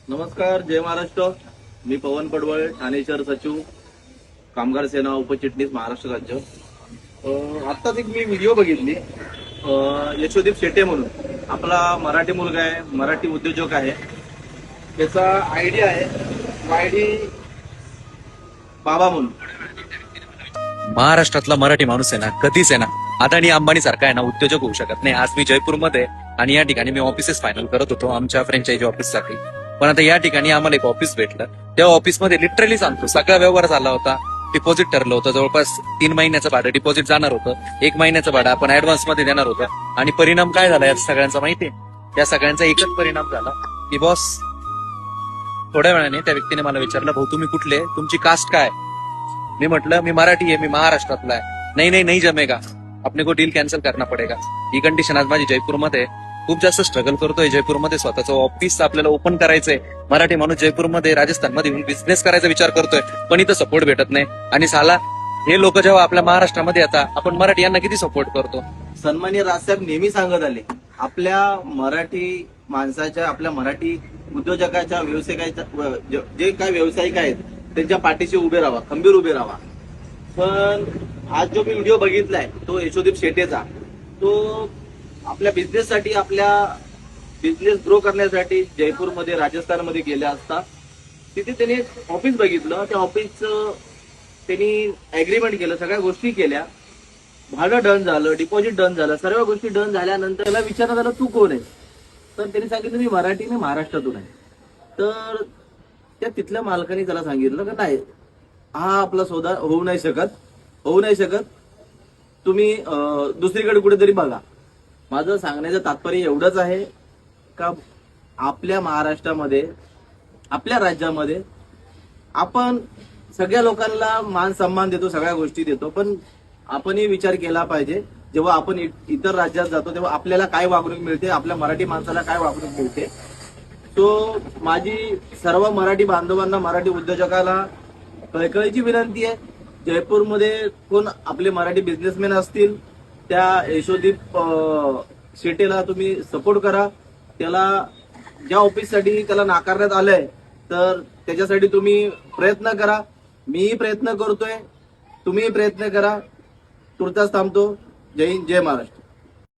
नमस्कार, जय महाराष्ट्र. मी पवन पडवळ, ठाणे शहर सचिव, कामगार सेना उपचिटणीस, महाराष्ट्र राज्य. आत्ताच एक मी व्हिडिओ बघितली. यशोदीप शेटे म्हणून आपला मराठी मुलगा आहे, मराठी उद्योजक आहे. त्याचा आयडी आहे वायडी बाबा म्हणून. महाराष्ट्रातला मराठी माणूस आहे ना, कधीच आहे ना अदानी अंबानी सारखा आहे ना उद्योजक होऊ शकत नाही. आज मी जयपूरमध्ये आणि या ठिकाणी मी ऑफिसेस फायनल करत होतो आमच्या फ्रँचायझी ऑफिससाठी. पण आता या ठिकाणी आम्हाला एक ऑफिस भेटलं. त्या ऑफिसमध्ये लिटरली सांगतो सगळा व्यवहार झाला होता. डिपॉझिट ठरलं होतं, जवळपास 3 महिन्याचं भाडं डिपॉझिट जाणार होतं. 1 महिन्याचं भाडं आपण ऍडव्हान्स मध्ये देणार होतं. आणि परिणाम काय झाला या सगळ्यांचा माहितीये? या सगळ्यांचा एकच परिणाम झाला की बॉस थोड्या वेळाने त्या व्यक्तीने मला विचारलं, भाऊ तुम्ही कुठले, तुमची कास्ट काय? मी म्हटलं मी मराठी आहे, मी महाराष्ट्रातला आहे. नाही नाही जमेगा, अपने को डील कॅन्सल करना पडेगा. ही कंडिशन आज माझी जयपूरमध्ये. खूप जास्त स्ट्रगल करतोय जयपूरमध्ये. स्वतःचं ऑफिस आपल्याला ओपन करायचंय. मराठी माणूस जयपूरमध्ये राजस्थानमध्ये येऊन बिझनेस करायचा विचार करतोय, पण इथं सपोर्ट भेटत नाही. आणि साला हे लोक जेव्हा आपल्या महाराष्ट्रामध्ये येतात, आपण मराठी यांना किती सपोर्ट करतो. सन्माननीय राजसाहेब नेहमी सांगत आले, आपल्या मराठी माणसाच्या, आपल्या मराठी उद्योजकाच्या, व्यावसायिकाच्या, जे काय व्यावसायिक आहेत त्यांच्या पाठीशी उभे राहा, खंबीर उभे राहा. पण आज जो मी व्हिडिओ बघितलाय तो यशोदीप शेटेचा, तो आपल्या बिझनेससाठी, आपल्या बिझनेस ग्रो करण्यासाठी जयपूरमध्ये, राजस्थानमध्ये गेल्या असता तिथे त्यांनी एक ऑफिस बघितलं. त्या ऑफिसचं त्यांनी अग्रीमेंट केलं, सगळ्या गोष्टी केल्या, भाडं डन झालं, डिपॉझिट डन झालं. सर्व गोष्टी डन झाल्यानंतर त्याला विचारण्यात आलं तू कोण आहे, तर त्यांनी सांगितलं मी मराठी, मी महाराष्ट्रातून आहे. तर त्या तिथल्या मालकाने त्याला सांगितलं की नाही, हा आपला सौदा होऊ नाही शकत, तुम्ही दुसरीकडे कुठेतरी बघा. माझं सांगण्याचं तात्पर्य एवढंच आहे का आपल्या महाराष्ट्रामध्ये, आपल्या राज्यामध्ये आपण सगळ्या लोकांना मान सन्मान देतो, सगळ्या गोष्टी देतो, पण आपणही विचार केला पाहिजे जेव्हा आपण इतर राज्यात जातो तेव्हा आपल्याला काय वागणूक मिळते, आपल्या मराठी माणसाला काय वागणूक मिळते. तो माझी सर्व मराठी बांधवांना, मराठी उद्योजकाला कळकळीची विनंती आहे. जयपूरमध्ये कोण आपले मराठी बिझनेसमॅन असतील, त्या यशोदीप शेटेला तुम्ही सपोर्ट करा. त्याला ज्या ऑफिससाठी त्याला नाकारण्यात आलंय, तर त्याच्यासाठी तुम्ही प्रयत्न करा. मीही प्रयत्न करतोय, तुम्हीही प्रयत्न करा. तुर्तास थांबतो. जय हिंद, जय महाराष्ट्र.